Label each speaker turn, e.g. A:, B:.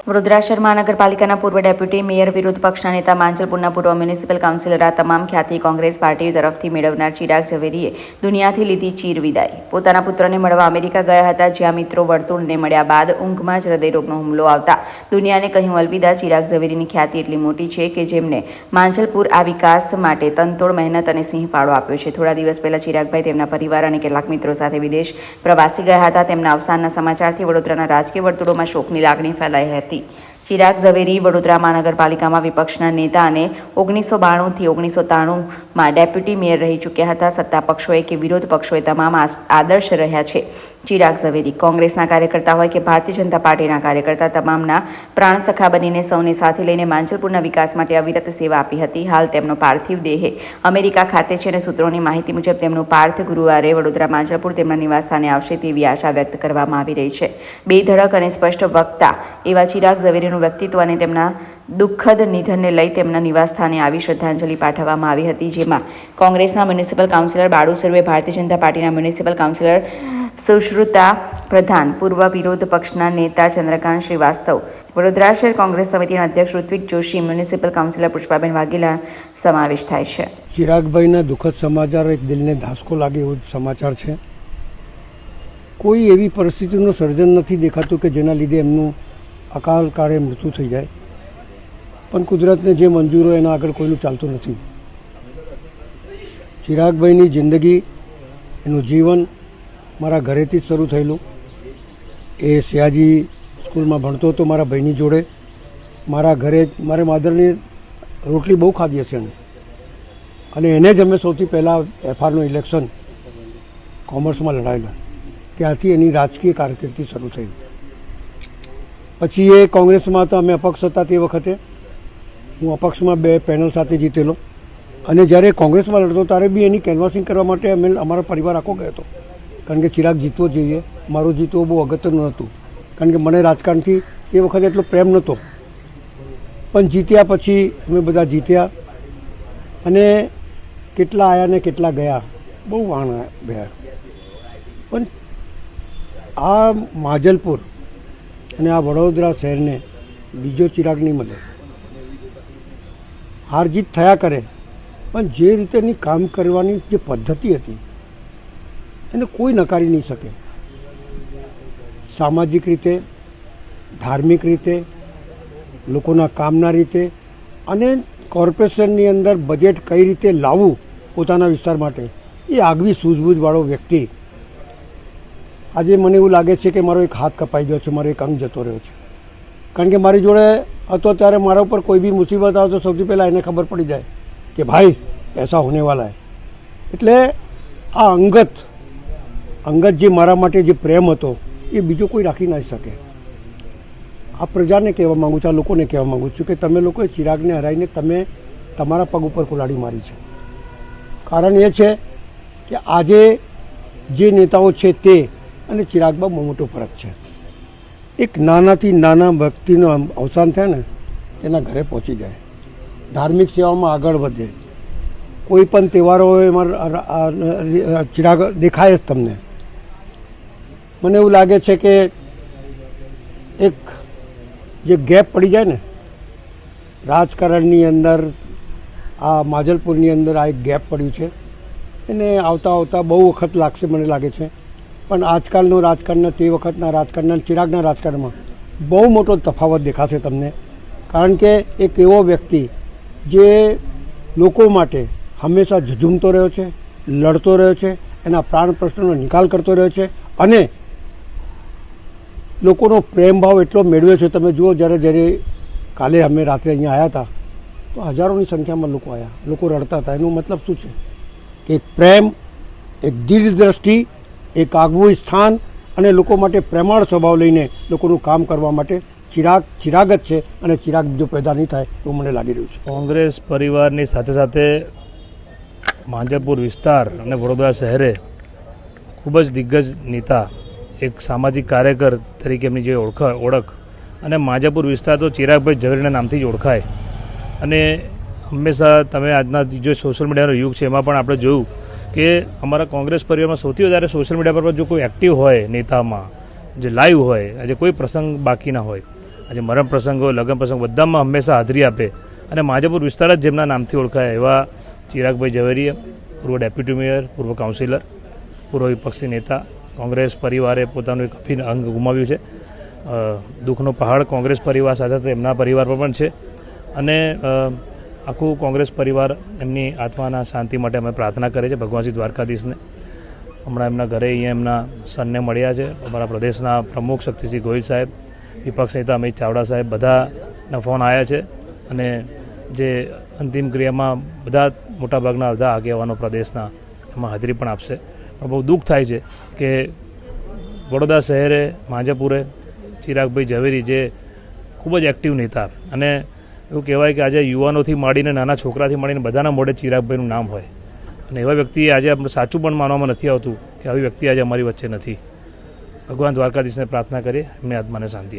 A: વડોદરા શહેર મહાનગરપાલિકાના પૂર્વ ડેપ્યુટી મેયર વિરોધ પક્ષના નેતા માંજલપુરના પૂર્વ મ્યુનિસિપલ કાઉન્સિલર આ તમામ ખ્યાતિ કોંગ્રેસ પાર્ટી તરફથી મેળવનાર ચિરાગ ઝવેરીએ દુનિયાથી લીધી ચીર વિદાય। પોતાના પુત્રને મળવા અમેરિકા ગયા હતા, જ્યાં મિત્રો વર્તુળને મળ્યા બાદ ઊંઘમાં જ હૃદયરોગનો હુમલો આવતા દુનિયાને કહ્યું અલવિદા। ચિરાગ ઝવેરીની ખ્યાતિ એટલી મોટી છે કે જેમને માંજલપુર આ વિકાસ માટે તનતોડ મહેનત અને સિંહ ફાળો આપ્યો છે। થોડા દિવસ પહેલા ચિરાગભાઈ તેમના પરિવાર અને કેટલાક મિત્રો સાથે વિદેશ પ્રવાસી ગયા હતા। તેમના અવસાનના સમાચારથી વડોદરાના રાજકીય વર્તુળોમાં શોકની લાગણી ફેલાઈ હતી। ચિરાગ ઝવેરી વડોદરા મહાનગરપાલિકામાં વિપક્ષના નેતા અને 1992 થી 1993માં ડેપ્યુટી મેયર રહી ચૂક્યા હતા। સત્તા પક્ષોએ કે વિરોધ પક્ષોએ તમામ આદર્શ રહ્યા છે। ચિરાગ ઝવેરી કોંગ્રેસના કાર્યકર્તા હોય કે ભારતીય જનતા પાર્ટીના કાર્યકર્તા, તમામના પ્રાણસખા બનીને સૌને સાથે લઈને માંજલપુરના વિકાસ માટે અવિરત સેવા આપી હતી। હાલ તેમનો પાર્થિવ દેહ અમેરિકા ખાતે છે અને સૂત્રોની માહિતી મુજબ તેમનું પાર્થ ગુરુવારે વડોદરા માંજલપુર તેમના નિવાસસ્થાને આવશે તેવી આશા વ્યક્ત કરવામાં આવી રહી છે। બેધડક અને સ્પષ્ટ વક્તા એવા ચિરાગ ઝવેરીનું વ્યક્તિત્વ અને તેમના દુઃખદ નિધનને લઈ તેમના નિવાસસ્થાને આવી શ્રદ્ધાંજલિ પાઠવવામાં આવી હતી, જેમાં કોંગ્રેસના મ્યુનિસિપલ કાઉન્સિલર બાળુ સર્વે, ભારતીય જનતા પાર્ટીના મ્યુનિસિપલ કાઉન્સિલર સુશ્રુતા પ્રધાન, પૂર્વ વિરોધ પક્ષના નેતા ચંદ્રકાંત શ્રીવાસ્તવ, વડોદરા શહેર કોંગ્રેસ સમિતિના અધ્યક્ષ ઋત્વિક જોશી, મ્યુનિસિપલ કાઉન્સિલર પુષ્પાબેન વાઘેલા સમાવેશ થાય છે।
B: ચિરાગભાઈના દુઃખદ સમાચાર એક દિલને ધાસકો લાગે એવો સમાચાર છે। કોઈ એવી પરિસ્થિતિનું સર્જન નથી દેખાતું કે જેના લીધે એમનું અકાલ કાળે મૃત્યુ થઈ જાય, પણ કુદરતને જે મંજૂર હોય એના આગળ કોઈનું ચાલતું નથી। ચિરાગભાઈની જિંદગી, એનું જીવન મારા ઘરેથી જ શરૂ થયેલું। એ સયાજી સ્કૂલમાં ભણતો હતો મારા ભાઈની જોડે। મારા ઘરે મારે માદરની રોટલી બહુ ખાધી હશે એને, અને એને જ અમે સૌથી પહેલાં એફઆરનું ઇલેક્શન કોમર્સમાં લડાયેલું। ત્યાંથી એની રાજકીય કારકિર્દી શરૂ થઈ। પછી એ કોંગ્રેસમાં હતા, અમે અપક્ષ હતા તે વખતે। હું અપક્ષમાં 2 પેનલ સાથે જીતેલો, અને જ્યારે કોંગ્રેસમાં લડતો ત્યારે બી એની કેનવાસિંગ કરવા માટે અમે અમારો પરિવાર આખો ગયો હતો, કારણ કે ચિરાગ જીતવો જોઈએ। મારો જીતવો બહુ અગત્યનું નહોતું, કારણ કે મને રાજકારણથી એ વખતે એટલો પ્રેમ નહોતો, પણ જીત્યા પછી અમે બધા જીત્યા, અને કેટલા આવ્યા ને કેટલા ગયા, બહુ વાણ ગયા। પણ આ માંજલપુર અને આ વડોદરા શહેરને બીજો ચિરાગ નહીં મળે। હાર જીત થયા કરે, પણ જે રીતેની કામ કરવાની જે પદ્ધતિ હતી એને કોઈ નકારી નહીં શકે। સામાજિક રીતે, ધાર્મિક રીતે, લોકોના કામના રીતે, અને કોર્પોરેશનની અંદર બજેટ કઈ રીતે લાવવું પોતાના વિસ્તાર માટે, એ આગવી સૂઝબૂઝવાળો વ્યક્તિ। આજે મને એવું લાગે છે કે મારો એક હાથ કપાઈ ગયો છે, મારો એક અંગ જતો રહ્યો છે, કારણ કે મારી જોડે હતો ત્યારે મારા ઉપર કોઈ બી મુસીબત આવે તો સૌથી પહેલાં એને ખબર પડી જાય કે ભાઈ એસા હોને વાલા હૈ। એટલે આ અંગત જે મારા માટે જે પ્રેમ હતો એ બીજો કોઈ રાખી ના શકે। આ પ્રજાને કહેવા માગું છું, આ લોકોને કહેવા માગું છું કે તમે લોકોએ ચિરાગને હરાવીને તમે તમારા પગ ઉપર કુલાડી મારી છે। કારણ એ છે કે આજે જે નેતાઓ છે તે અને ચિરાગમાં બહુ મોટો ફરક છે। એક નાનાથી નાના વ્યક્તિનું અવસાન થાય ને એના ઘરે પહોંચી જાય, ધાર્મિક સેવામાં આગળ વધે, કોઈ પણ તહેવારો હોય એમાં ચિરાગ દેખાય જ તમને। મને એવું લાગે છે કે એક જે ગેપ પડી જાય ને રાજકારણની અંદર, આ માંજલપુરની અંદર આ એક ગેપ પડ્યું છે, એને આવતા બહુ વખત લાગશે મને લાગે છે। પણ આજકાલનું રાજકારણ તે વખતના રાજકારણના, ચિરાગના રાજકારણમાં બહુ મોટો તફાવત દેખાશે તમને, કારણ કે એક એવો વ્યક્તિ જે લોકો માટે હંમેશા ઝઝૂમતો રહ્યો છે, લડતો રહ્યો છે, એના પ્રાણ પ્રશ્નોનો નિકાલ કરતો રહ્યો છે, અને લોકોનો પ્રેમ ભાવ એટલો મેળવ્યો છે। તમે જુઓ, જ્યારે કાલે અમે રાત્રે અહીંયા આવ્યા હતા તો હજારોની સંખ્યામાં લોકો આવ્યા, લોકો રડતા હતા। એનો મતલબ શું છે કે એક પ્રેમ, એક દીર્ઘદ્રષ્ટિ, એક આગવું સ્થાન, અને લોકો માટે પ્રેમાળ સ્વભાવ લઈને લોકોનું કામ કરવા માટે ચિરાગ જ છે, અને ચિરાગ બીજો પેદા નહીં થાય એવું મને લાગી રહ્યું છે।
C: કોંગ્રેસ પરિવારની સાથે સાથે માંજલપુર વિસ્તાર અને વડોદરા શહેરે ખૂબ જ દિગ્ગજ નેતા, એક સામાજિક કાર્યકર તરીકે એમની જે ઓળખ, અને માંજલપુર વિસ્તાર તો ચિરાગભાઈ ઝવેરીના નામથી જ ઓળખાય। અને હંમેશા તમે આજના જો સોશિયલ મીડિયાનો યુગ છે એમાં પણ આપણે જોયું કે અમારા કોંગ્રેસ પરિવારમાં સૌથી વધારે સોશિયલ મીડિયા પર જો કોઈ એક્ટિવ હોય નેતામાં, જે લાઈવ હોય, આજે કોઈ પ્રસંગ બાકી ના હોય આજે મરણ પ્રસંગો લગ્ન પ્રસંગ બધામાં હંમેશા હાજરી આપે અને માંજલપુર વિસ્તાર જ જેમના નામથી ઓળખાય એવા ચિરાગભાઈ ઝવેરીએ, પૂર્વ ડેપ્યુટી મેયર, પૂર્વ કાઉન્સિલર, પૂર્વ વિપક્ષી નેતા, કોંગ્રેસ પરિવારે પોતાનું એક અભિન્ન અંગ ગુમાવ્યું છે. દુઃખનો પહાડ કોંગ્રેસ પરિવાર સાથે સાથે એમના પરિવાર પર પણ છે અને આખું કોંગ્રેસ પરિવાર એમની આત્માના શાંતિ માટે અમે પ્રાર્થના કરીએ છીએ ભગવાન શ્રી દ્વારકાધીશને. હમણાં એમના ઘરે અહીંયા એમના સનને મળ્યા છે. અમારા પ્રદેશના પ્રમુખ શક્તિસિંહ ગોહિલ સાહેબ, વિપક્ષ નેતા અમિત ચાવડા સાહેબ બધાના ફોન આવ્યા છે અને જે અંતિમ ક્રિયામાં બધા મોટાભાગના બધા આગેવાનો પ્રદેશના એમાં હાજરી પણ આપશે. પણ બહુ દુઃખ થાય છે કે વડોદરા શહેરે માંજલપુરે ચિરાગભાઈ ઝવેરી જે ખૂબ જ એક્ટિવ નેતા અને એવું કહેવાય કે આજે યુવાનોથી માંડીને નાના છોકરાથી માંડીને બધાના મોઢે ચિરાગભાઈનું નામ હોય અને એવા વ્યક્તિએ આજે સાચું પણ માનવામાં નથી આવતું કે આવી વ્યક્તિ આજે અમારી વચ્ચે નથી. ભગવાન દ્વારકાધીશને પ્રાર્થના કરીએ એમની આત્માને શાંતિ